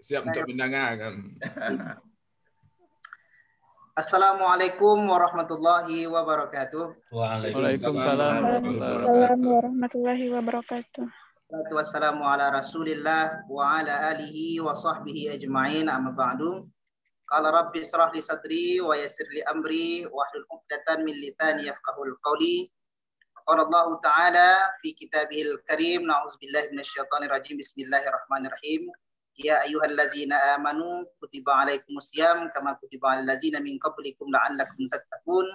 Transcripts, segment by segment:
siap untuk mendengarkan. Assalamualaikum warahmatullahi wabarakatuh. Waalaikumsalam warahmatullahi wabarakatuh. Wassalamu ala Rasulillah wa ala alihi wa sahbihi ajma'in, amma ba'du. Qala rabbi israh li sadri wa yassir li amri wahlul 'uqdatan min lisani yafqahul qawli. Qala Allah Ta'ala fi kitabihil karim, na'udzubillahi minasyaitonir rajim, bismillahirrahmanirrahim. Ya ayyuhallazina amanu kutiba alaikumusiyam kama kutiba alal ladzina min qablikum la'allakum tattaqun.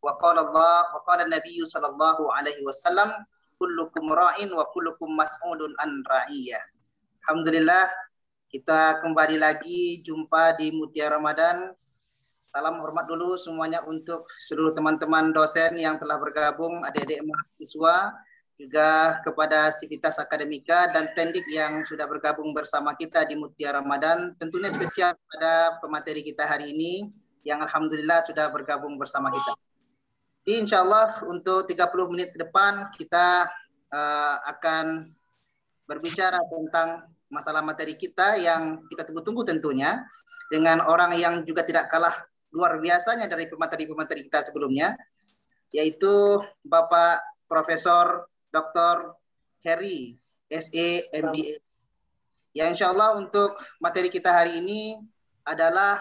Wa qala Nabiyyu sallallahu alaihi wasallam, kullukum ra'in wa kullukum mas'ulun an ra'iyah. Alhamdulillah, kita kembali lagi jumpa di Mutiara Ramadan. Salam hormat dulu semuanya untuk seluruh teman-teman dosen yang telah bergabung, adik-adik mahasiswa, juga kepada Sivitas Akademika dan Tendik yang sudah bergabung bersama kita di Mutiara Ramadan. Tentunya spesial pada pemateri kita hari ini yang alhamdulillah sudah bergabung bersama kita. Insya Allah untuk 30 menit ke depan kita akan berbicara tentang masalah materi kita yang kita tunggu-tunggu tentunya, dengan orang yang juga tidak kalah luar biasanya dari pemateri-pemateri kita sebelumnya, yaitu Bapak Profesor Dr. Heri, SE, MBA. Ya, insya Allah untuk materi kita hari ini adalah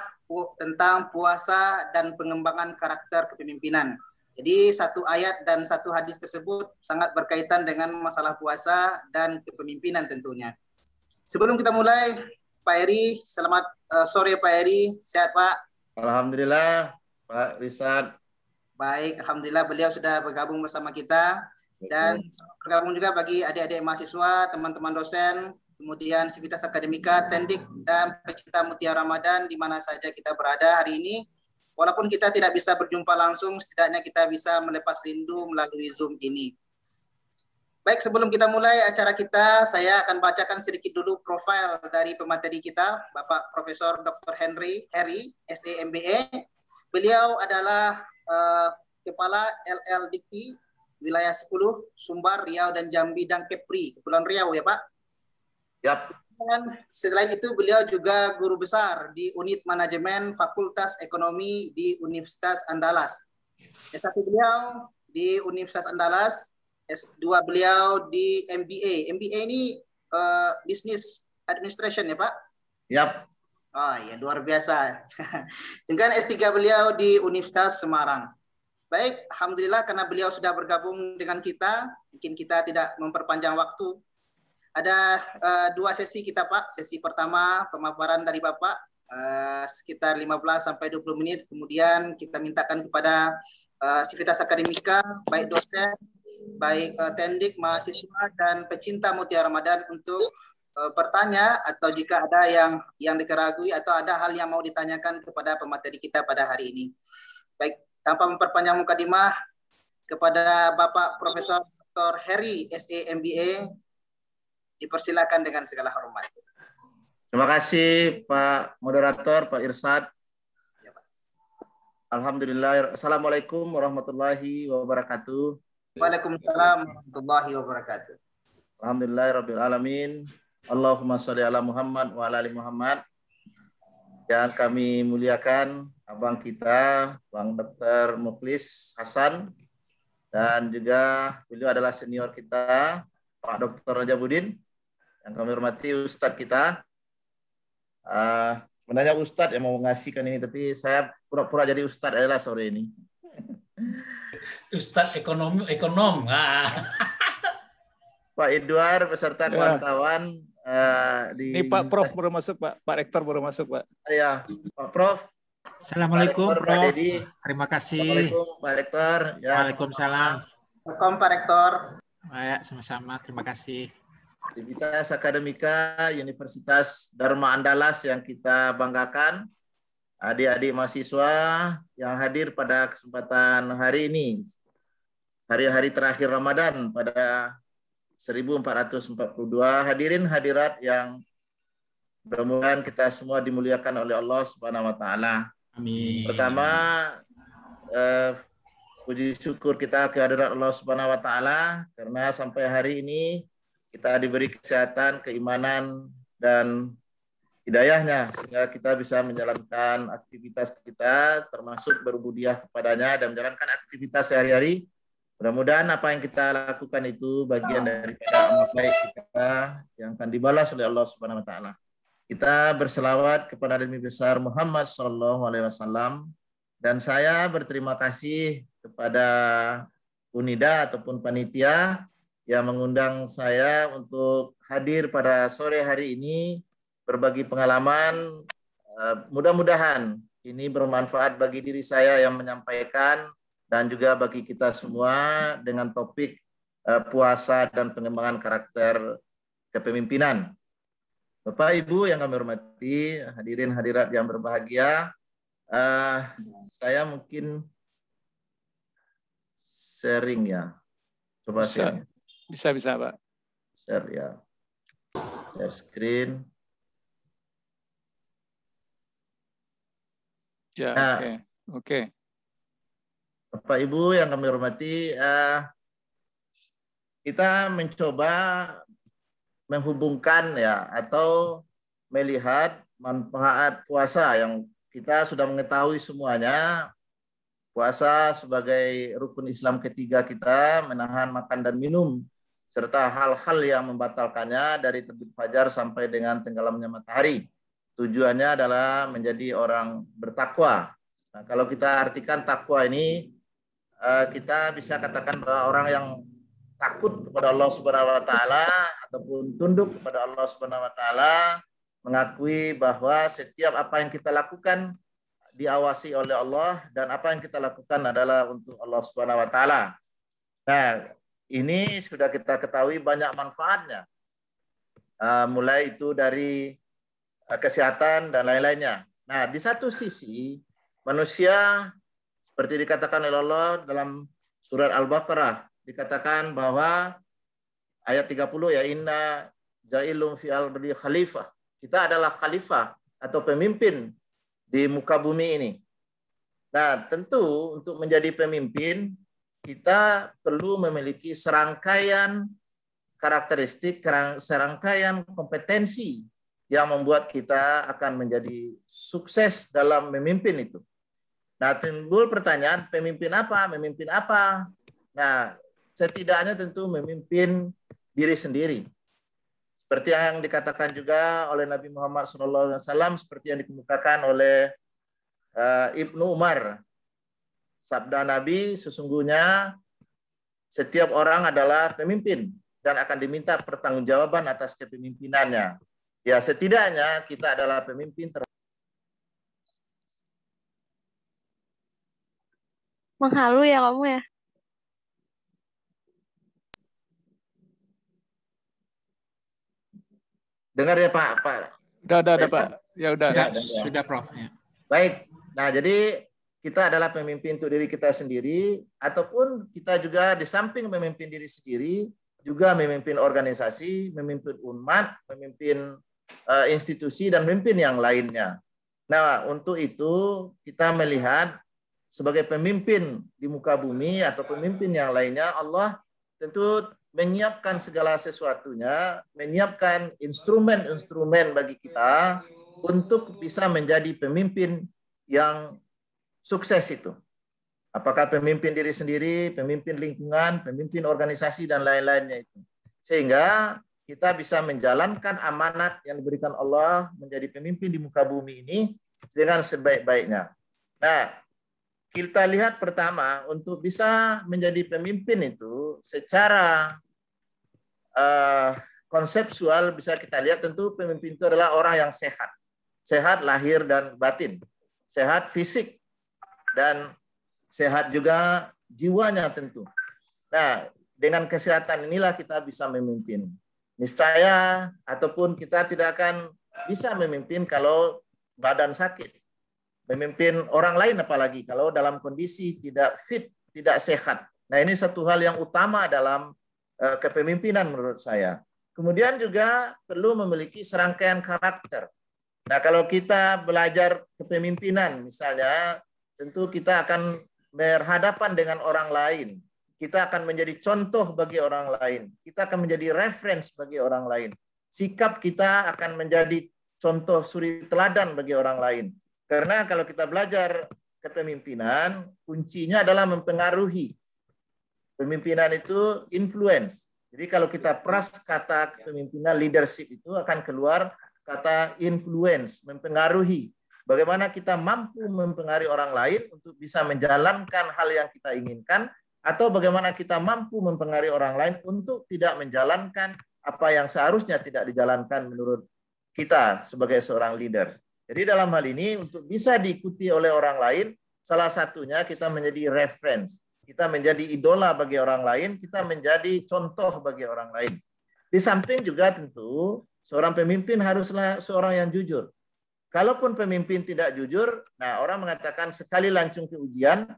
tentang puasa dan pengembangan karakter kepemimpinan. Jadi satu ayat dan satu hadis tersebut sangat berkaitan dengan masalah puasa dan kepemimpinan tentunya. Sebelum kita mulai, Pak Heri, selamat sore Pak Heri, sehat Pak? Alhamdulillah, Pak Rizad. Baik, alhamdulillah beliau sudah bergabung bersama kita. Dan bergabung juga bagi adik-adik mahasiswa, teman-teman dosen, kemudian Sivitas Akademika, Tendik, dan pecinta Mutiara Ramadan di mana saja kita berada hari ini. Walaupun kita tidak bisa berjumpa langsung, setidaknya kita bisa melepas rindu melalui Zoom ini. Baik, sebelum kita mulai acara kita, saya akan bacakan sedikit dulu profil dari pemateri kita, Bapak Profesor Dr. Heri, SE MBA. Beliau adalah Kepala LL Dikti Wilayah 10, Sumbar, Riau, dan Jambi, dan Kepri, Kepulauan Riau ya Pak? Yap. Dan selain itu beliau juga guru besar di Unit Manajemen Fakultas Ekonomi di Universitas Andalas. S1 beliau di Universitas Andalas, S2 beliau di MBA. MBA ini Business Administration ya Pak? Yap. Oh ya, luar biasa. Dengan S3 beliau di Universitas Semarang. Baik, alhamdulillah karena beliau sudah bergabung dengan kita, mungkin kita tidak memperpanjang waktu. Ada dua sesi kita Pak. Sesi pertama pemaparan dari Bapak sekitar 15-20 menit. Kemudian kita mintakan kepada Sivitas Akademika, baik dosen, baik tendik, mahasiswa, dan pecinta Mutiara Ramadan untuk bertanya atau jika ada yang dikeragui atau ada hal yang mau ditanyakan kepada pemateri kita pada hari ini. Baik, tanpa memperpanjang mukadimah, kepada Bapak Profesor Dr. Heri, SE MBA, dipersilakan dengan segala hormat. Terima kasih Pak Moderator, Pak Irsad. Ya, Pak. Alhamdulillah. Assalamualaikum warahmatullahi wabarakatuh. Waalaikumsalam warahmatullahi wabarakatuh. Alhamdulillahirabbil alamin. Allahumma sholli ala Muhammad wa ala ali Muhammad. Yang kami muliakan abang kita, Bang Dr. Mukhlis Hasan, dan juga beliau adalah senior kita, Pak Dr. Rajabudin, yang kami hormati Ustadz kita. Sebenarnya Ustadz yang mau mengasihkan ini, tapi saya pura-pura jadi Ustadz adalah sore ini. Ustadz ekonom. Pak Edward beserta kawan-kawan. Ini Pak Prof baru masuk Pak, Pak Rektor baru masuk Pak. Ya, Pak Prof. Assalamualaikum Pak Prof. Dedi. Terima kasih. Assalamualaikum Pak Rektor. Ya, Waalaikumsalam. Welcome Pak Rektor. Ya, sama-sama. Terima kasih. Sivitas Akademika Universitas Dharma Andalas yang kita banggakan, adik-adik mahasiswa yang hadir pada kesempatan hari ini, hari-hari terakhir Ramadan pada 1442, hadirin hadirat yang mudah-mudahan kita semua dimuliakan oleh Allah Subhanahu wa taala. Amin. Pertama, puji syukur kita kehadirat Allah Subhanahu wa taala karena sampai hari ini kita diberi kesehatan, keimanan, dan hidayahnya sehingga kita bisa menjalankan aktivitas kita termasuk berbudiah kepadanya dan menjalankan aktivitas sehari-hari. Mudah-mudahan apa yang kita lakukan itu bagian daripada amal baik kita yang akan dibalas oleh Allah Subhanahu wa taala. Kita berselawat kepada Nabi besar Muhammad sallallahu alaihi wasallam dan saya berterima kasih kepada Unida ataupun panitia yang mengundang saya untuk hadir pada sore hari ini berbagi pengalaman. Mudah-mudahan ini bermanfaat bagi diri saya yang menyampaikan dan juga bagi kita semua dengan topik puasa dan pengembangan karakter kepemimpinan. Bapak Ibu yang kami hormati, hadirin hadirat yang berbahagia, saya mungkin sharing ya. Coba share. Bisa Pak. Share ya. Share screen. Ya, Nah, oke. Bapak Ibu yang kami hormati, kita mencoba menghubungkan ya atau melihat manfaat puasa yang kita sudah mengetahui semuanya. Puasa sebagai rukun Islam ketiga kita, menahan makan dan minum serta hal-hal yang membatalkannya dari terbit fajar sampai dengan tenggelamnya matahari. Tujuannya adalah menjadi orang bertakwa. Nah, kalau kita artikan takwa ini, kita bisa katakan bahwa orang yang takut kepada Allah Subhanahu wa taala ataupun tunduk kepada Allah Subhanahu wa taala, mengakui bahwa setiap apa yang kita lakukan diawasi oleh Allah dan apa yang kita lakukan adalah untuk Allah Subhanahu wa taala. Nah, ini sudah kita ketahui banyak manfaatnya. Mulai itu dari kesehatan dan lain-lainnya. Nah, di satu sisi manusia seperti dikatakan oleh Allah dalam surat Al-Baqarah, dikatakan bahwa ayat 30 ya, inna ja'ilum fi al-ardi khalifah. Kita adalah khalifah atau pemimpin di muka bumi ini. Nah, tentu untuk menjadi pemimpin kita perlu memiliki serangkaian karakteristik, serangkaian kompetensi yang membuat kita akan menjadi sukses dalam memimpin itu. Nah, timbul pertanyaan, pemimpin apa? Memimpin apa? Nah, setidaknya tentu memimpin diri sendiri. Seperti yang dikatakan juga oleh Nabi Muhammad SAW, seperti yang dikemukakan oleh Ibnu Umar. Sabda Nabi, sesungguhnya setiap orang adalah pemimpin dan akan diminta pertanggungjawaban atas kepemimpinannya. Ya, setidaknya kita adalah pemimpin. Menghalu ya kamu ya? Dengar ya Pak? Udah Pak. Ya udah. Ya, sudah Prof. Ya. Baik. Nah, jadi kita adalah pemimpin untuk diri kita sendiri, ataupun kita juga di samping memimpin diri sendiri, juga memimpin organisasi, memimpin umat, memimpin institusi, dan memimpin yang lainnya. Nah, untuk itu kita melihat sebagai pemimpin di muka bumi atau pemimpin yang lainnya, Allah tentu menyiapkan segala sesuatunya, menyiapkan instrumen-instrumen bagi kita untuk bisa menjadi pemimpin yang sukses itu. Apakah pemimpin diri sendiri, pemimpin lingkungan, pemimpin organisasi, dan lain-lainnya itu. Sehingga kita bisa menjalankan amanat yang diberikan Allah menjadi pemimpin di muka bumi ini dengan sebaik-baiknya. Nah, kita lihat pertama, untuk bisa menjadi pemimpin itu secara konseptual bisa kita lihat tentu pemimpin itu adalah orang yang sehat. Sehat lahir dan batin. Sehat fisik dan sehat juga jiwanya tentu. Nah, dengan kesehatan inilah kita bisa memimpin. Niscaya ataupun kita tidak akan bisa memimpin kalau badan sakit. Memimpin orang lain apalagi kalau dalam kondisi tidak fit, tidak sehat. Nah, ini satu hal yang utama dalam kepemimpinan menurut saya. Kemudian juga perlu memiliki serangkaian karakter. Nah, kalau kita belajar kepemimpinan misalnya, tentu kita akan berhadapan dengan orang lain. Kita akan menjadi contoh bagi orang lain. Kita akan menjadi reference bagi orang lain. Sikap kita akan menjadi contoh suri teladan bagi orang lain. Karena kalau kita belajar kepemimpinan, kuncinya adalah mempengaruhi. Pemimpinan itu influence. Jadi kalau kita peras kata kepemimpinan leadership itu akan keluar kata influence, mempengaruhi. Bagaimana kita mampu mempengaruhi orang lain untuk bisa menjalankan hal yang kita inginkan, atau bagaimana kita mampu mempengaruhi orang lain untuk tidak menjalankan apa yang seharusnya tidak dijalankan menurut kita sebagai seorang leader. Jadi dalam hal ini untuk bisa diikuti oleh orang lain, salah satunya kita menjadi reference, kita menjadi idola bagi orang lain, kita menjadi contoh bagi orang lain. Di samping juga tentu seorang pemimpin haruslah seorang yang jujur. Kalaupun pemimpin tidak jujur, nah orang mengatakan sekali lancung ke ujian,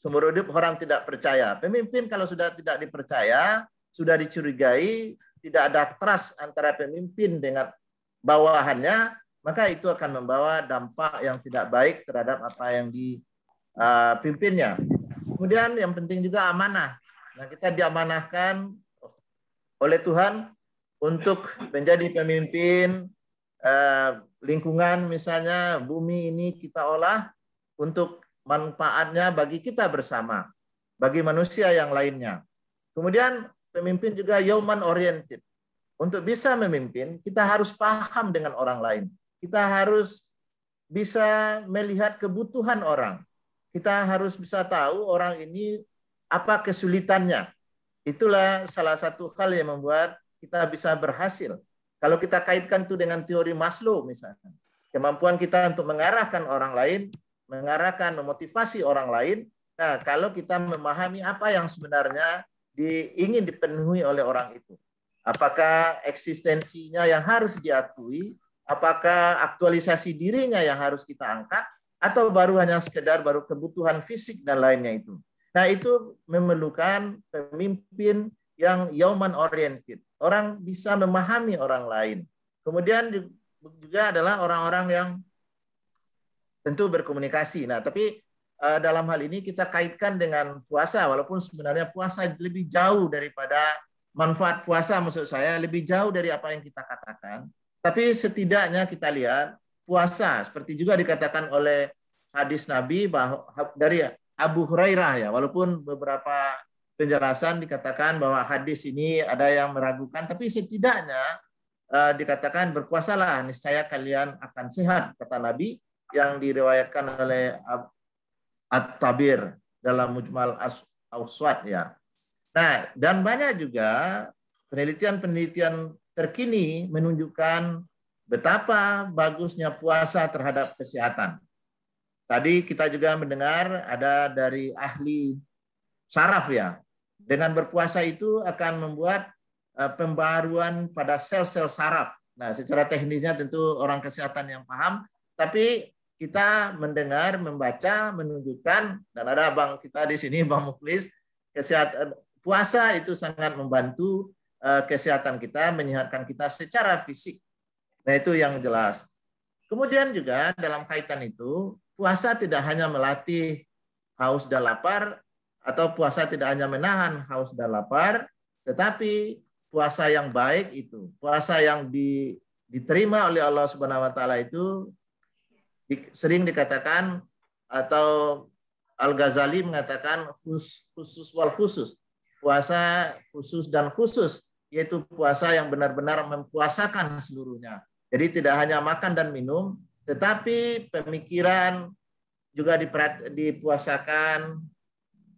seumur hidup orang tidak percaya. Pemimpin kalau sudah tidak dipercaya, sudah dicurigai, tidak ada trust antara pemimpin dengan bawahannya, maka itu akan membawa dampak yang tidak baik terhadap apa yang dipimpinnya. Kemudian yang penting juga amanah. Nah, kita diamanahkan oleh Tuhan untuk menjadi pemimpin lingkungan, misalnya bumi ini kita olah untuk manfaatnya bagi kita bersama, bagi manusia yang lainnya. Kemudian pemimpin juga human oriented. Untuk bisa memimpin, kita harus paham dengan orang lain. Kita harus bisa melihat kebutuhan orang. Kita harus bisa tahu orang ini apa kesulitannya. Itulah salah satu hal yang membuat kita bisa berhasil. Kalau kita kaitkan itu dengan teori Maslow misalnya, kemampuan kita untuk mengarahkan orang lain, mengarahkan, memotivasi orang lain. Nah, kalau kita memahami apa yang sebenarnya ingin dipenuhi oleh orang itu. Apakah eksistensinya yang harus diakui, apakah aktualisasi dirinya yang harus kita angkat, atau baru hanya sekedar baru kebutuhan fisik dan lainnya itu. Nah, itu memerlukan pemimpin yang human oriented. Orang bisa memahami orang lain. Kemudian juga adalah orang-orang yang tentu berkomunikasi. Nah, tapi dalam hal ini kita kaitkan dengan puasa, walaupun sebenarnya puasa lebih jauh daripada manfaat puasa, maksud saya lebih jauh dari apa yang kita katakan. Tapi setidaknya kita lihat puasa, seperti juga dikatakan oleh hadis Nabi bahwa dari Abu Hurairah ya, walaupun beberapa penjelasan dikatakan bahwa hadis ini ada yang meragukan, tapi setidaknya dikatakan berpuasalah, niscaya kalian akan sehat, kata Nabi, yang diriwayatkan oleh At-Tabir dalam Mujmal Awsat ya. Nah, dan banyak juga penelitian-penelitian terkini menunjukkan betapa bagusnya puasa terhadap kesehatan. Tadi kita juga mendengar ada dari ahli saraf ya. Dengan berpuasa itu akan membuat pembaruan pada sel-sel saraf. Nah, secara teknisnya tentu orang kesehatan yang paham, tapi kita mendengar, membaca, menunjukkan, dan ada abang kita di sini, Bang Muklis, kesehatan puasa itu sangat membantu kesehatan kita, menyehatkan kita secara fisik. Nah, itu yang jelas. Kemudian juga dalam kaitan itu, puasa tidak hanya melatih haus dan lapar, atau puasa tidak hanya menahan haus dan lapar, tetapi puasa yang baik itu, puasa yang diterima oleh Allah Subhanahu wa taala itu sering dikatakan, atau Al-Ghazali mengatakan khusus wal khusus, puasa khusus dan khusus, yaitu puasa yang benar-benar mempuasakan seluruhnya. Jadi tidak hanya makan dan minum, tetapi pemikiran juga dipuasakan.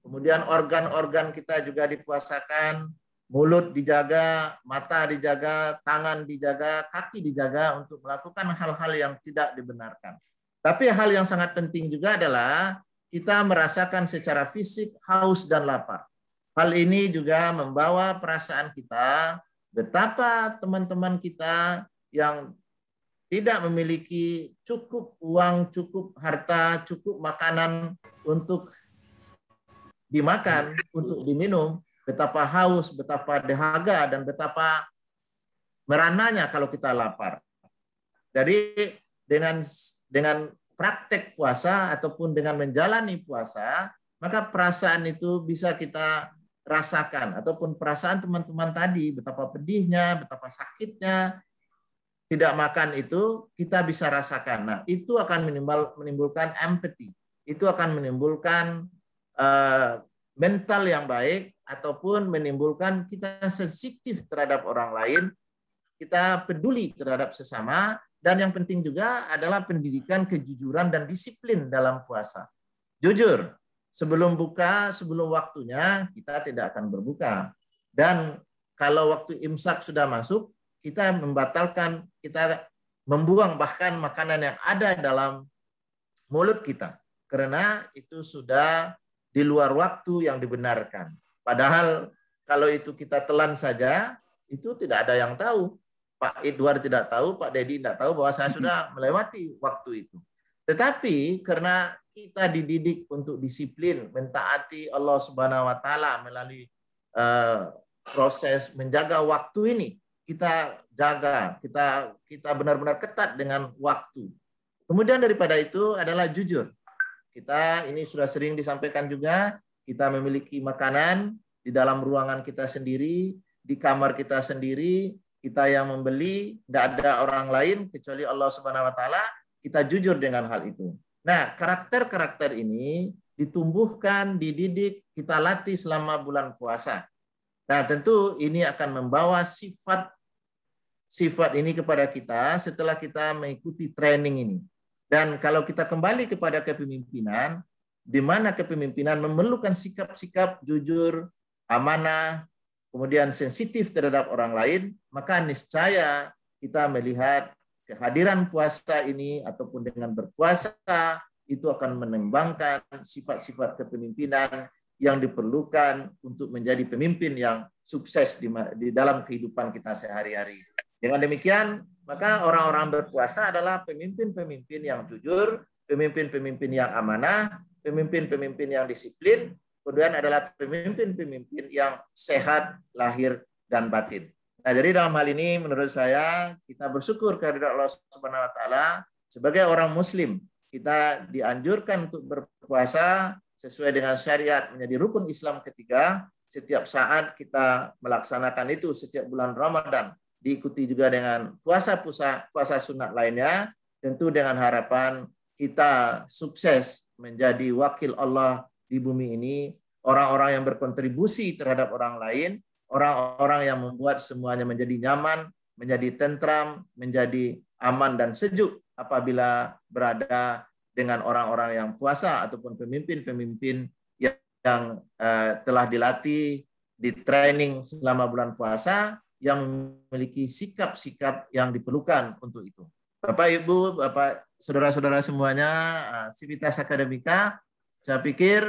Kemudian organ-organ kita juga dipuasakan, mulut dijaga, mata dijaga, tangan dijaga, kaki dijaga untuk melakukan hal-hal yang tidak dibenarkan. Tapi hal yang sangat penting juga adalah kita merasakan secara fisik haus dan lapar. Hal ini juga membawa perasaan kita betapa teman-teman kita yang tidak memiliki cukup uang, cukup harta, cukup makanan untuk dimakan, untuk diminum, betapa haus, betapa dahaga, dan betapa merananya kalau kita lapar. Jadi dengan praktek puasa ataupun dengan menjalani puasa, maka perasaan itu bisa kita rasakan, ataupun perasaan teman-teman tadi, betapa pedihnya, betapa sakitnya, tidak makan itu kita bisa rasakan. Nah, itu akan menimbulkan empathy. Itu akan menimbulkan mental yang baik ataupun menimbulkan kita sensitif terhadap orang lain, kita peduli terhadap sesama, dan yang penting juga adalah pendidikan kejujuran dan disiplin dalam puasa. Jujur, sebelum buka, sebelum waktunya kita tidak akan berbuka. Dan kalau waktu imsak sudah masuk, kita membatalkan, kita membuang bahkan makanan yang ada dalam mulut kita. Karena itu sudah di luar waktu yang dibenarkan. Padahal kalau itu kita telan saja, itu tidak ada yang tahu. Pak Edward tidak tahu, Pak Dedi tidak tahu bahwa saya sudah melewati waktu itu. Tetapi karena kita dididik untuk disiplin, mentaati Allah Subhanahu wa taala melalui proses menjaga waktu ini, kita jaga, kita benar-benar ketat dengan waktu. Kemudian daripada itu adalah jujur. Kita ini sudah sering disampaikan juga, kita memiliki makanan di dalam ruangan kita sendiri, di kamar kita sendiri, kita yang membeli, tidak ada orang lain kecuali Allah Subhanahu wa taala, kita jujur dengan hal itu. Nah, karakter-karakter ini ditumbuhkan, dididik, kita latih selama bulan puasa. Nah, tentu ini akan membawa sifat ini kepada kita setelah kita mengikuti training ini. Dan kalau kita kembali kepada kepemimpinan, di mana kepemimpinan memerlukan sikap-sikap jujur, amanah, kemudian sensitif terhadap orang lain, maka niscaya kita melihat kehadiran puasa ini ataupun dengan berpuasa itu akan mengembangkan sifat-sifat kepemimpinan yang diperlukan untuk menjadi pemimpin yang sukses di dalam kehidupan kita sehari-hari. Dengan demikian, maka orang-orang berpuasa adalah pemimpin-pemimpin yang jujur, pemimpin-pemimpin yang amanah, pemimpin-pemimpin yang disiplin, kemudian adalah pemimpin-pemimpin yang sehat lahir dan batin. Nah, jadi dalam hal ini menurut saya kita bersyukur kehadirat Allah Subhanahu wa taala sebagai orang muslim. Kita dianjurkan untuk berpuasa sesuai dengan syariat menjadi rukun Islam ketiga. Setiap saat kita melaksanakan itu setiap bulan Ramadan. Diikuti juga dengan puasa sunat lainnya, tentu dengan harapan kita sukses menjadi wakil Allah di bumi ini, orang-orang yang berkontribusi terhadap orang lain, orang-orang yang membuat semuanya menjadi nyaman, menjadi tentram, menjadi aman dan sejuk apabila berada dengan orang-orang yang puasa ataupun pemimpin-pemimpin yang telah dilatih, di training selama bulan puasa, yang memiliki sikap-sikap yang diperlukan untuk itu. Bapak, Ibu, Bapak, saudara-saudara semuanya, Civitas Akademika, saya pikir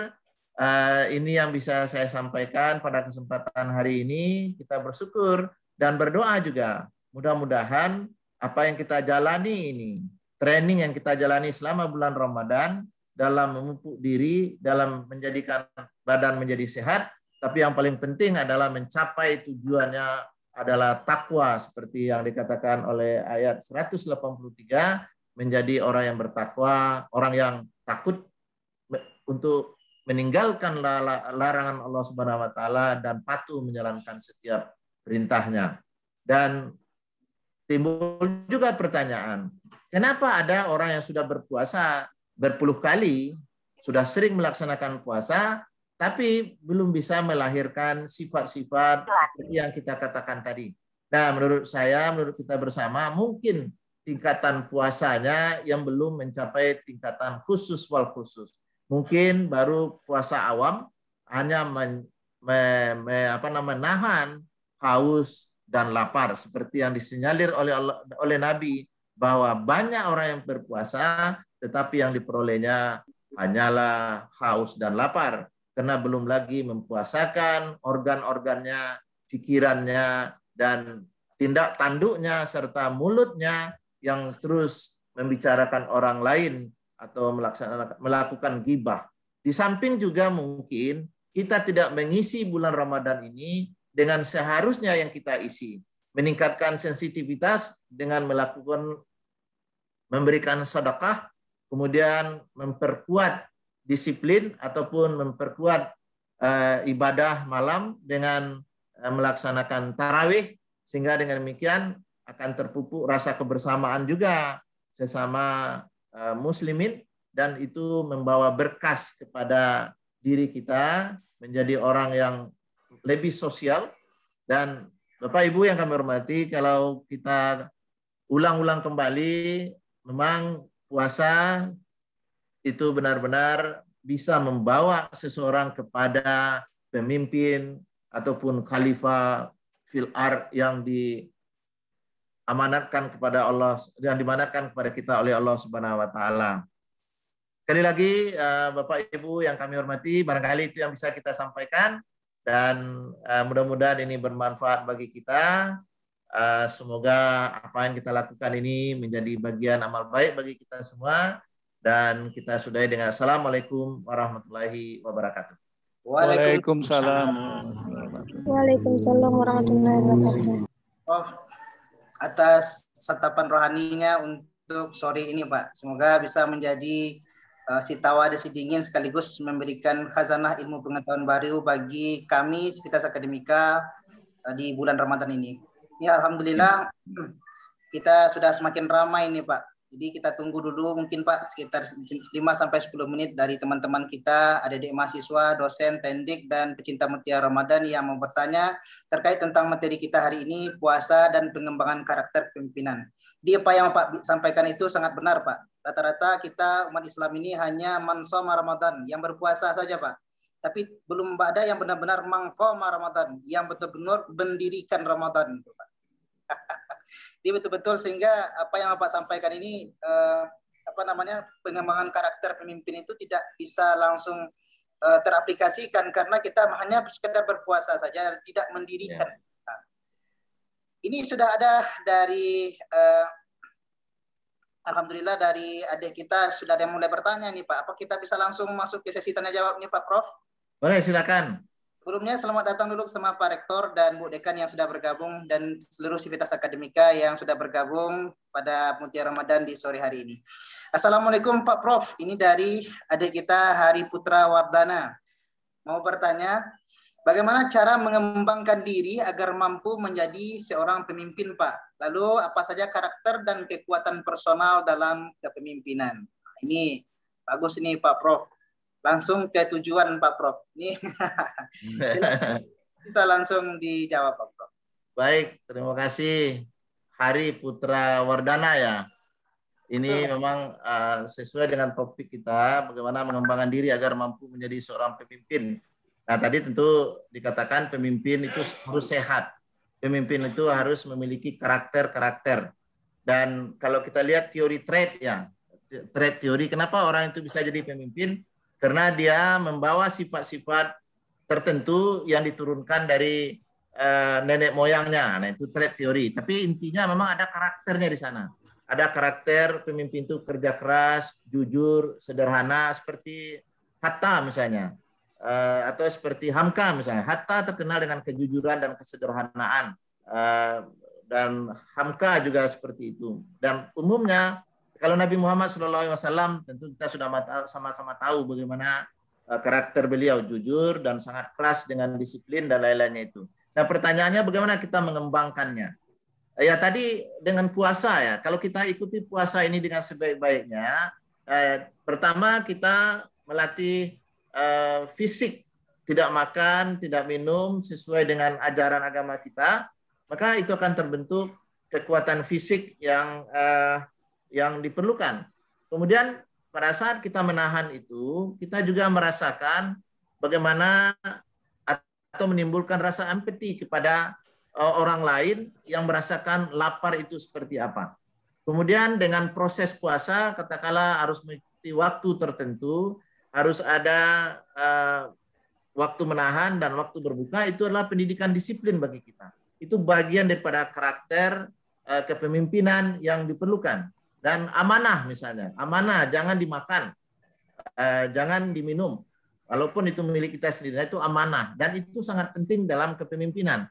ini yang bisa saya sampaikan pada kesempatan hari ini. Kita bersyukur dan berdoa juga. Mudah-mudahan apa yang kita jalani ini, training yang kita jalani selama bulan Ramadan, dalam memupuk diri, dalam menjadikan badan menjadi sehat, tapi yang paling penting adalah mencapai tujuannya adalah takwa seperti yang dikatakan oleh ayat 183, menjadi orang yang bertakwa, orang yang takut untuk meninggalkan larangan Allah Subhanahu wa taala dan patuh menjalankan setiap perintahnya. Dan timbul juga pertanyaan, kenapa ada orang yang sudah berpuasa berpuluh kali, sudah sering melaksanakan puasa, tapi belum bisa melahirkan sifat-sifat seperti yang kita katakan tadi. Nah, menurut saya, menurut kita bersama, mungkin tingkatan puasanya yang belum mencapai tingkatan khusus wal khusus. Mungkin baru puasa awam, hanya menahan haus dan lapar, seperti yang disinyalir oleh Nabi, bahwa banyak orang yang berpuasa, tetapi yang diperolehnya hanyalah haus dan lapar. Karena belum lagi mempuasakan organ-organnya, pikirannya, dan tindak tanduknya, serta mulutnya yang terus membicarakan orang lain atau melakukan ghibah. Di samping juga mungkin kita tidak mengisi bulan Ramadan ini dengan seharusnya yang kita isi. Meningkatkan sensitivitas dengan memberikan sedekah, kemudian memperkuat disiplin ataupun memperkuat ibadah malam dengan melaksanakan tarawih, sehingga dengan demikian akan terpupuk rasa kebersamaan juga sesama muslimin, dan itu membawa berkas kepada diri kita menjadi orang yang lebih sosial. Dan Bapak Ibu yang kami hormati, kalau kita ulang-ulang kembali, memang puasa itu benar-benar bisa membawa seseorang kepada pemimpin ataupun khalifah fil ard yang diamanatkan kepada Allah, yang dimanatkan kepada kita oleh Allah Subhanahu wa taala. Sekali lagi Bapak Ibu yang kami hormati, barangkali itu yang bisa kita sampaikan, dan mudah-mudahan ini bermanfaat bagi kita. Semoga apa yang kita lakukan ini menjadi bagian amal baik bagi kita semua, dan kita sudahi dengan Assalamualaikum warahmatullahi wabarakatuh. Waalaikumsalam. Waalaikumsalam warahmatullahi wabarakatuh. Prof, atas santapan rohaninya untuk sore ini Pak. Semoga bisa menjadi si tawada si dingin sekaligus memberikan khazanah ilmu pengetahuan baru bagi kami Sivitas Akademika di bulan Ramadan ini. Ya alhamdulillah kita sudah semakin ramai nih Pak. Jadi kita tunggu dulu mungkin Pak sekitar 5-10 menit dari teman-teman kita, adik-adik mahasiswa, dosen, tendik, dan pecinta mutiara Ramadan yang mau bertanya terkait tentang materi kita hari ini, puasa dan pengembangan karakter kepemimpinan. Di apa yang Pak sampaikan itu sangat benar Pak. Rata-rata kita umat Islam ini hanya man shoma Ramadan, yang berpuasa saja Pak. Tapi belum ada yang benar-benar mangqama Ramadan, yang betul-benar mendirikan Ramadan itu Pak. Jadi betul-betul sehingga apa yang Bapak sampaikan ini pengembangan karakter pemimpin itu tidak bisa langsung teraplikasikan karena kita hanya sekedar berpuasa saja, tidak mendirikan. Nah, ini sudah ada dari alhamdulillah dari adik kita sudah ada yang mulai bertanya nih Pak. Apa kita bisa langsung masuk ke sesi tanya jawab nih Pak Prof? Boleh, silakan. Sebelumnya selamat datang dulu sama Pak Rektor dan Bu Dekan yang sudah bergabung dan seluruh Sivitas Akademika yang sudah bergabung pada Mutiara Ramadan di sore hari ini. Assalamualaikum Pak Prof. Ini dari adik kita Hari Putra Wardana. Mau bertanya, bagaimana cara mengembangkan diri agar mampu menjadi seorang pemimpin Pak? Lalu apa saja karakter dan kekuatan personal dalam kepemimpinan? Ini bagus nih Pak Prof. Langsung ke tujuan Pak Prof. Ini bisa langsung dijawab Pak Prof. Baik, terima kasih Hari Putra Wardana ya. Ini memang sesuai dengan topik kita, bagaimana mengembangkan diri agar mampu menjadi seorang pemimpin. Nah tadi tentu dikatakan pemimpin itu harus sehat. Pemimpin itu harus memiliki karakter-karakter. Dan kalau kita lihat teori trait ya, trait teori, kenapa orang itu bisa jadi pemimpin? Karena dia membawa sifat-sifat tertentu yang diturunkan dari nenek moyangnya. Nah, itu trait teori. Tapi intinya memang ada karakternya di sana. Ada karakter pemimpin itu kerja keras, jujur, sederhana, seperti Hatta misalnya. Atau seperti Hamka misalnya. Hatta terkenal dengan kejujuran dan kesederhanaan. Dan Hamka juga seperti itu. Dan umumnya kalau Nabi Muhammad SAW tentu kita sudah sama-sama tahu bagaimana karakter beliau, jujur dan sangat keras dengan disiplin dan lain-lainnya itu. Nah pertanyaannya bagaimana kita mengembangkannya? Ya tadi dengan puasa ya, kalau kita ikuti puasa ini dengan sebaik-baiknya, pertama kita melatih fisik, tidak makan, tidak minum sesuai dengan ajaran agama kita, maka itu akan terbentuk kekuatan fisik yang diperlukan. Kemudian pada saat kita menahan itu, kita juga merasakan bagaimana atau menimbulkan rasa empati kepada orang lain yang merasakan lapar itu seperti apa. Kemudian dengan proses puasa, katakanlah harus mengikuti waktu tertentu, harus ada waktu menahan dan waktu berbuka, itu adalah pendidikan disiplin bagi kita. Itu bagian daripada karakter kepemimpinan yang diperlukan. Dan amanah misalnya, amanah jangan dimakan, jangan diminum, walaupun itu milik kita sendiri, nah, itu amanah. Dan itu sangat penting dalam kepemimpinan.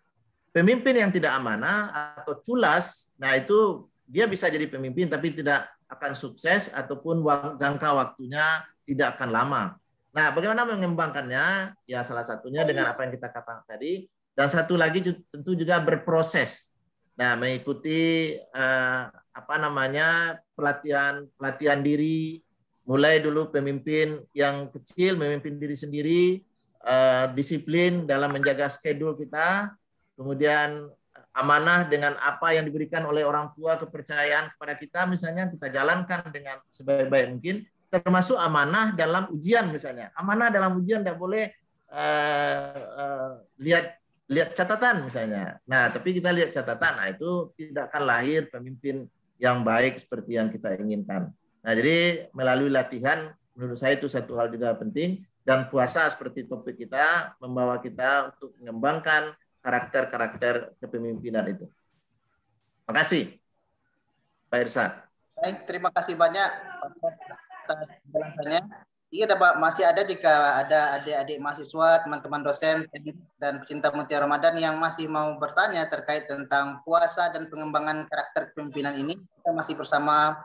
Pemimpin yang tidak amanah atau culas, nah itu dia bisa jadi pemimpin tapi tidak akan sukses ataupun jangka waktunya tidak akan lama. Nah, bagaimana mengembangkannya? Ya salah satunya dengan apa yang kita katakan tadi. Dan satu lagi tentu juga berproses. Nah, mengikuti pelatihan diri, mulai dulu pemimpin yang kecil memimpin diri sendiri, disiplin dalam menjaga schedule kita, kemudian amanah dengan apa yang diberikan oleh orang tua, kepercayaan kepada kita misalnya kita jalankan dengan sebaik-baik mungkin, termasuk amanah dalam ujian misalnya. Amanah dalam ujian tidak boleh lihat catatan misalnya. Nah, tapi kita lihat catatan, nah itu tidak akan lahir pemimpin yang baik seperti yang kita inginkan. Nah, jadi melalui latihan, menurut saya itu satu hal juga penting, dan puasa seperti topik kita, membawa kita untuk mengembangkan karakter-karakter kepemimpinan itu. Terima kasih, Pak Irsad. Baik, terima kasih banyak atas penjelasannya. Iya, masih ada jika ada adik-adik mahasiswa, teman-teman dosen dan pecinta Mutiara Ramadan yang masih mau bertanya terkait tentang puasa dan pengembangan karakter kepemimpinan ini, kita masih bersama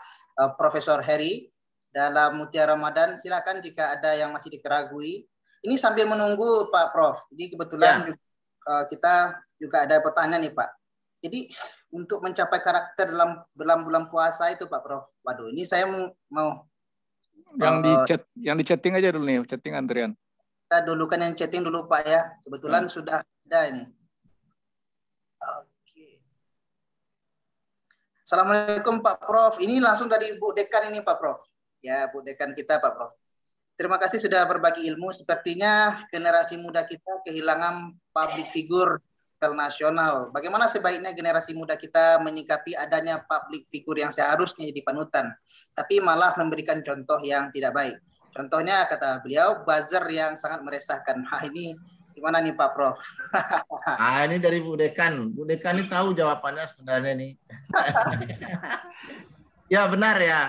Profesor Heri dalam Mutiara Ramadan. Silakan jika ada yang masih dikeragui. Ini sambil menunggu Pak Prof. Jadi kebetulan kita juga ada pertanyaan nih Pak. Jadi untuk mencapai karakter dalam bulan puasa itu Pak Prof. Waduh, ini saya mau yang di chatting aja dulu nih, chatting antrian. Kita dulu kan yang chatting dulu Pak ya. Kebetulan sudah ada ini. Oke. Assalamualaikum Pak Prof. Ini langsung dari Bu Dekan ini Pak Prof. Ya, Bu Dekan kita Pak Prof. Terima kasih sudah berbagi ilmu. Sepertinya generasi muda kita kehilangan public figure nasional. Bagaimana sebaiknya generasi muda kita menyikapi adanya public figure yang seharusnya jadi panutan, tapi malah memberikan contoh yang tidak baik. Contohnya kata beliau, buzzer yang sangat meresahkan. Ini gimana nih Pak Prof? Ini dari Bu Dekan. Bu Dekan ini tahu jawabannya sebenarnya nih. Ya benar ya.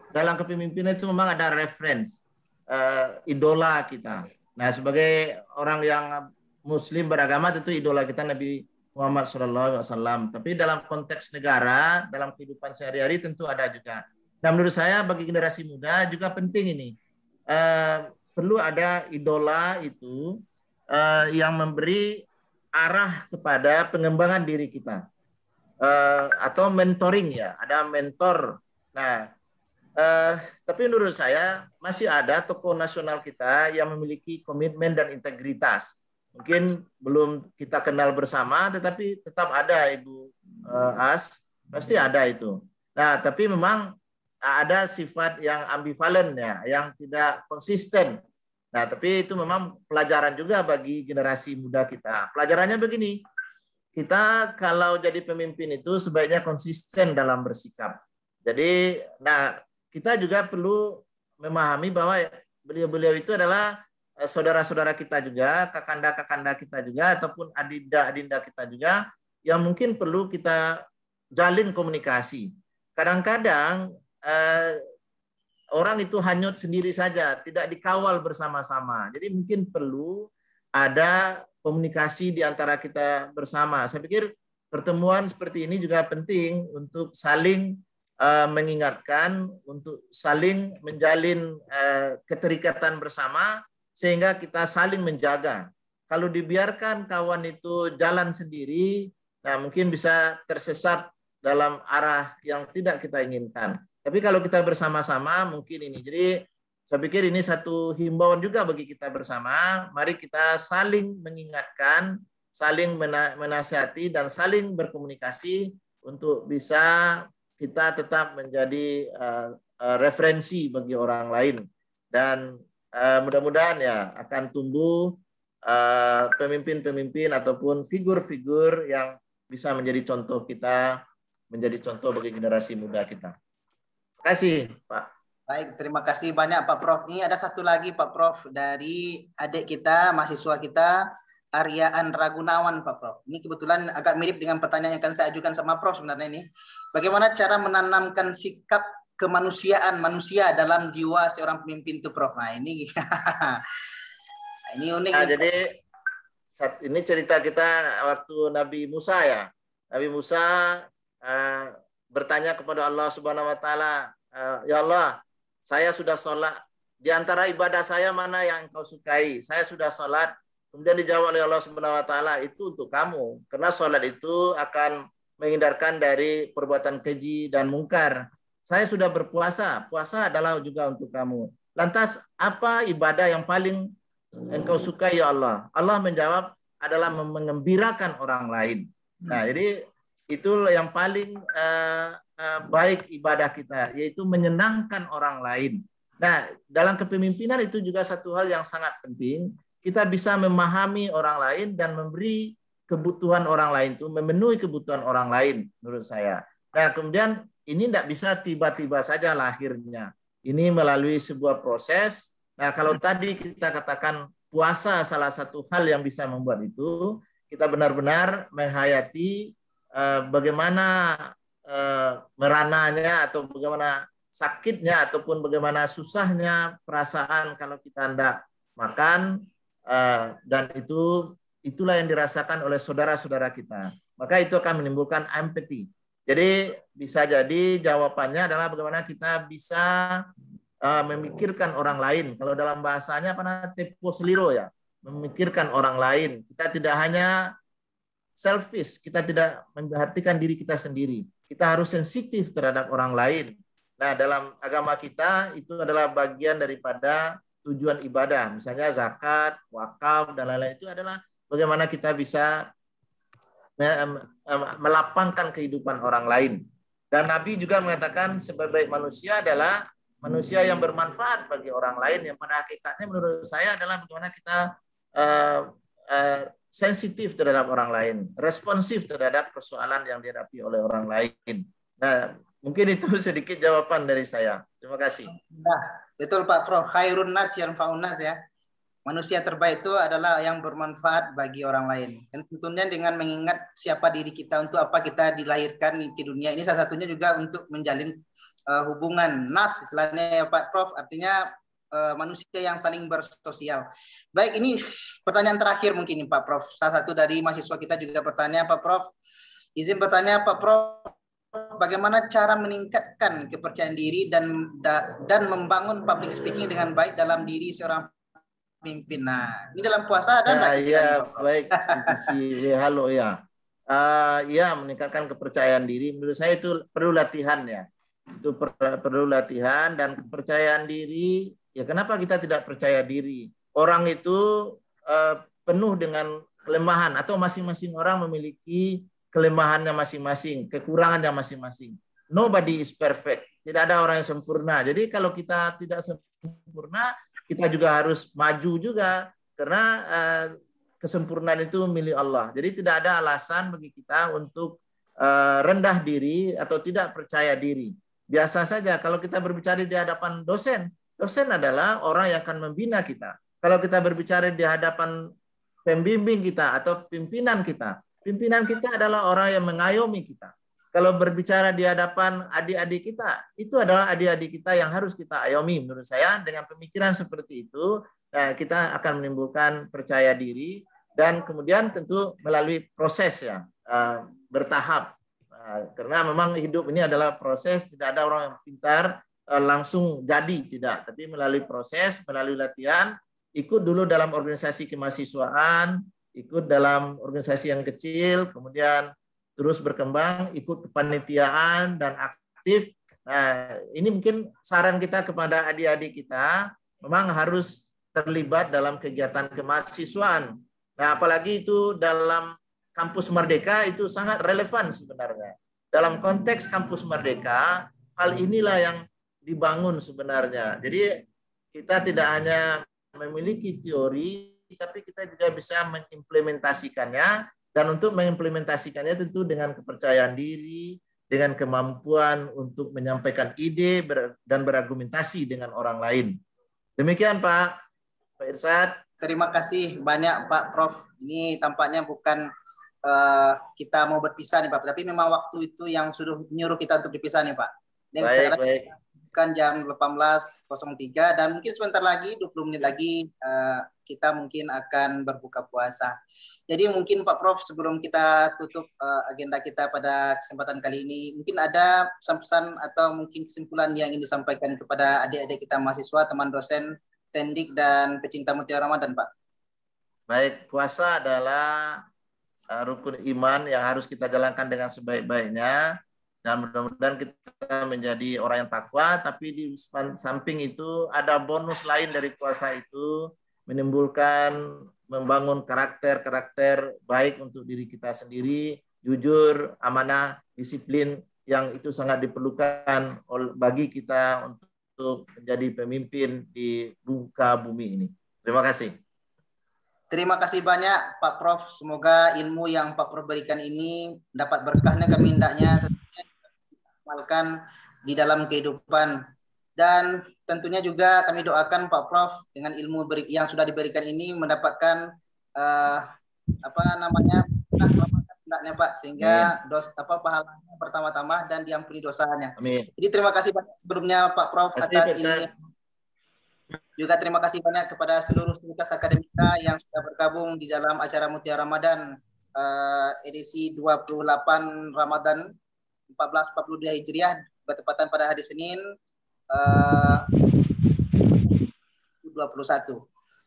Dalam kepemimpinan itu memang ada reference, idola kita. Nah, sebagai orang yang Muslim beragama tentu idola kita Nabi Muhammad SAW. Tapi dalam konteks negara, dalam kehidupan sehari-hari tentu ada juga. Nah, menurut saya bagi generasi muda juga penting ini. Perlu ada idola itu yang memberi arah kepada pengembangan diri kita. Atau mentoring ya, ada mentor. Nah, tapi menurut saya masih ada tokoh nasional kita yang memiliki komitmen dan integritas. Mungkin belum kita kenal bersama, tetapi tetap ada Ibu As, pasti ada itu. Nah, tapi memang ada sifat yang ambivalen ya, yang tidak konsisten. Nah, tapi itu memang pelajaran juga bagi generasi muda kita. Pelajarannya begini, kita kalau jadi pemimpin itu sebaiknya konsisten dalam bersikap. Jadi, nah kita juga perlu memahami bahwa beliau-beliau itu adalah saudara-saudara kita juga, kakanda-kakanda kita juga, ataupun adinda-adinda kita juga, yang mungkin perlu kita jalin komunikasi. Kadang-kadang orang itu hanyut sendiri saja, tidak dikawal bersama-sama. Jadi mungkin perlu ada komunikasi di antara kita bersama. Saya pikir pertemuan seperti ini juga penting untuk saling mengingatkan, untuk saling menjalin keterikatan bersama, sehingga kita saling menjaga. Kalau dibiarkan kawan itu jalan sendiri, nah mungkin bisa tersesat dalam arah yang tidak kita inginkan. Tapi kalau kita bersama-sama mungkin ini. Jadi saya pikir ini satu himbauan juga bagi kita bersama. Mari kita saling mengingatkan, saling menasihati, dan saling berkomunikasi untuk bisa kita tetap menjadi referensi bagi orang lain. Dan mudah-mudahan ya akan tumbuh pemimpin-pemimpin ataupun figur-figur yang bisa menjadi contoh kita, menjadi contoh bagi generasi muda kita. Terima kasih, Pak. Baik, terima kasih banyak Pak Prof. Ini ada satu lagi Pak Prof dari adik kita, mahasiswa kita, Aryaan Ragunawan Pak Prof. Ini kebetulan agak mirip dengan pertanyaan yang akan saya ajukan sama Prof sebenarnya ini. Bagaimana cara menanamkan sikap kemanusiaan manusia dalam jiwa seorang pemimpin itu Prof. Nah ini ini unik. Nah, jadi ini cerita kita waktu Nabi Musa ya. Nabi Musa bertanya kepada Allah Subhanahu Wa Taala, ya Allah, saya sudah sholat. Di antara ibadah saya mana yang Engkau sukai? Saya sudah sholat. Kemudian dijawab oleh Allah Subhanahu Wa Taala, itu untuk kamu, karena sholat itu akan menghindarkan dari perbuatan keji dan mungkar. Saya sudah berpuasa. Puasa adalah juga untuk kamu. Lantas apa ibadah yang paling engkau suka ya Allah? Allah menjawab adalah mengembirakan orang lain. Nah, jadi itu yang paling baik ibadah kita, yaitu menyenangkan orang lain. Nah, dalam kepemimpinan itu juga satu hal yang sangat penting. Kita bisa memahami orang lain dan memberi kebutuhan orang lain itu, memenuhi kebutuhan orang lain menurut saya. Nah, kemudian ini tidak bisa tiba-tiba saja lahirnya. Ini melalui sebuah proses. Nah, kalau tadi kita katakan puasa salah satu hal yang bisa membuat itu, kita benar-benar menghayati bagaimana merananya atau bagaimana sakitnya ataupun bagaimana susahnya perasaan kalau kita hendak makan, dan itulah yang dirasakan oleh saudara-saudara kita. Maka itu akan menimbulkan empati. Jadi bisa jadi jawabannya adalah bagaimana kita bisa memikirkan orang lain. Kalau dalam bahasanya apa namanya, tempo seliro ya, memikirkan orang lain. Kita tidak hanya selfish, kita tidak memperhatikan diri kita sendiri. Kita harus sensitif terhadap orang lain. Nah, dalam agama kita itu adalah bagian daripada tujuan ibadah. Misalnya zakat, wakaf, dan lain-lain itu adalah bagaimana kita bisa melapangkan kehidupan orang lain. Dan Nabi juga mengatakan sebaik-baik manusia adalah manusia yang bermanfaat bagi orang lain, yang pada hakikatnya menurut saya adalah bagaimana kita sensitif terhadap orang lain, responsif terhadap persoalan yang dihadapi oleh orang lain. Nah, mungkin itu sedikit jawaban dari saya. Terima kasih. Nah, betul Pak Prof. Khairun nas yanfa'un nas ya. Manusia terbaik itu adalah yang bermanfaat bagi orang lain. Dan tentunya dengan mengingat siapa diri kita, untuk apa kita dilahirkan ke dunia. Ini salah satunya juga untuk menjalin hubungan nas, istilahnya ya Pak Prof. Artinya manusia yang saling bersosial. Baik, ini pertanyaan terakhir mungkin Pak Prof. Salah satu dari mahasiswa kita juga bertanya, Pak Prof. Izin bertanya Pak Prof, bagaimana cara meningkatkan kepercayaan diri dan membangun public speaking dengan baik dalam diri seorang pemimpin. Nah, ini dalam puasa ada enggak? Ya, baik. Halo ya. Ya, meningkatkan kepercayaan diri menurut saya itu perlu latihan ya. Itu perlu latihan, dan kepercayaan diri. Ya, kenapa kita tidak percaya diri? Orang itu penuh dengan kelemahan, atau masing-masing orang memiliki kelemahannya masing-masing, kekurangannya masing-masing. Nobody is perfect. Tidak ada orang yang sempurna. Jadi kalau kita tidak sempurna, kita juga harus maju juga, karena kesempurnaan itu milik Allah. Jadi tidak ada alasan bagi kita untuk rendah diri atau tidak percaya diri. Biasa saja kalau kita berbicara di hadapan dosen. Dosen adalah orang yang akan membina kita. Kalau kita berbicara di hadapan pembimbing kita atau pimpinan kita adalah orang yang mengayomi kita. Kalau berbicara di hadapan adik-adik kita, itu adalah adik-adik kita yang harus kita ayomi. Menurut saya dengan pemikiran seperti itu, kita akan menimbulkan percaya diri, dan kemudian tentu melalui proses ya, bertahap. Karena memang hidup ini adalah proses, tidak ada orang yang pintar langsung jadi, tidak. Tapi melalui proses, melalui latihan, ikut dulu dalam organisasi kemahasiswaan, ikut dalam organisasi yang kecil, kemudian terus berkembang, ikut kepanitiaan dan aktif. Nah, ini mungkin saran kita kepada adik-adik kita, memang harus terlibat dalam kegiatan kemahasiswaan. Nah, apalagi itu dalam Kampus Merdeka itu sangat relevan sebenarnya. Dalam konteks Kampus Merdeka, hal inilah yang dibangun sebenarnya. Jadi kita tidak hanya memiliki teori, tapi kita juga bisa mengimplementasikannya. Dan untuk mengimplementasikannya tentu dengan kepercayaan diri, dengan kemampuan untuk menyampaikan ide dan berargumentasi dengan orang lain. Demikian Pak Irsyad. Terima kasih banyak Pak Prof. Ini tampaknya bukan kita mau berpisah nih Pak, tapi memang waktu itu yang sudah menyuruh kita untuk berpisah nih Pak. Dan baik. Kan jam 18.03 dan mungkin sebentar lagi 20 menit lagi kita mungkin akan berbuka puasa. Jadi mungkin Pak Prof, sebelum kita tutup agenda kita pada kesempatan kali ini, mungkin ada pesan-pesan atau mungkin kesimpulan yang ingin disampaikan kepada adik-adik kita mahasiswa, teman dosen, tendik dan pecinta Mutiara Ramadan Pak. Baik, puasa adalah rukun iman yang harus kita jalankan dengan sebaik-baiknya. Dan mudah-mudahan kita menjadi orang yang takwa, tapi di samping itu ada bonus lain dari puasa itu, menimbulkan, membangun karakter baik untuk diri kita sendiri, jujur, amanah, disiplin, yang itu sangat diperlukan bagi kita untuk menjadi pemimpin di muka bumi ini. Terima kasih. Terima kasih banyak Pak Prof. Semoga ilmu yang Pak Prof berikan ini dapat berkahnya kami hendaknya amalkan di dalam kehidupan. Dan tentunya juga kami doakan Pak Prof dengan ilmu yang sudah diberikan ini mendapatkan hendaknya Pak, sehingga pahalanya pertama-tama dan diampuni dosanya. Amin. Jadi terima kasih banyak sebelumnya Pak Prof atas ilmu. Juga terima kasih banyak kepada seluruh sivitas akademika yang sudah bergabung di dalam acara Mutiara Ramadan edisi 28 Ramadan 1442 Hijriah, bertepatan pada hari Senin 21.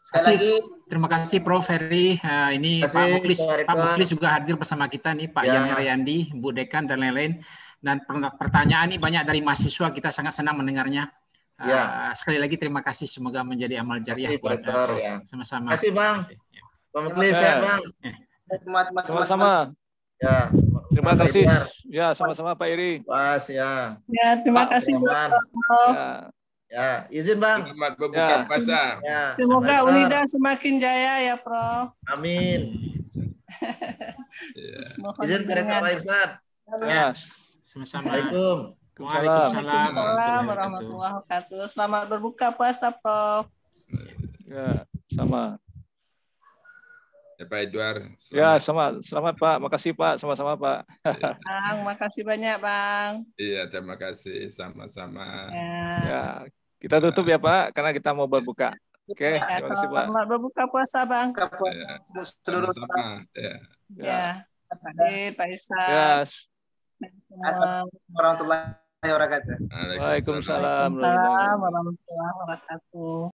Sekali lagi terima kasih Prof Heri. Ini Pak Muklis juga hadir bersama kita nih, Pak Yan Rayandi, Bu Dekan dan lain-lain. Dan pertanyaan ini banyak dari mahasiswa, kita sangat senang mendengarnya. Sekali lagi terima kasih, semoga menjadi amal jariah buat sama-sama. Terima kasih Bang. Pak Muklis ya Bang. Sama-sama. Ya, terima kasih. Ya, sama-sama Pak Iri. Pas ya. Ya, terima kasih. Ya, izin Bang. Selamat berbuka puasa. Ya, semoga Unida semakin jaya ya, Prof. Amin. Izin Pak Irsyad. Ya, sama-sama. Waalaikumsalam. Waalaikumsalam warahmatullahi wabarakatuh. Selamat berbuka puasa, Prof. Ya, sama. Ya Pak Edward. Ya, selamat Pak. Makasih Pak, sama-sama Pak. Bang, makasih banyak Bang. Iya, terima kasih, sama-sama. Ya, kita tutup ya Pak, karena kita mau berbuka. Oke, terima kasih Pak. Selamat berbuka puasa Bang. Seluruh Ya. Pak Isa. Ya. Assalamualaikum warahmatullahi wabarakatuh. Waalaikumsalam warahmatullahi wabarakatuh.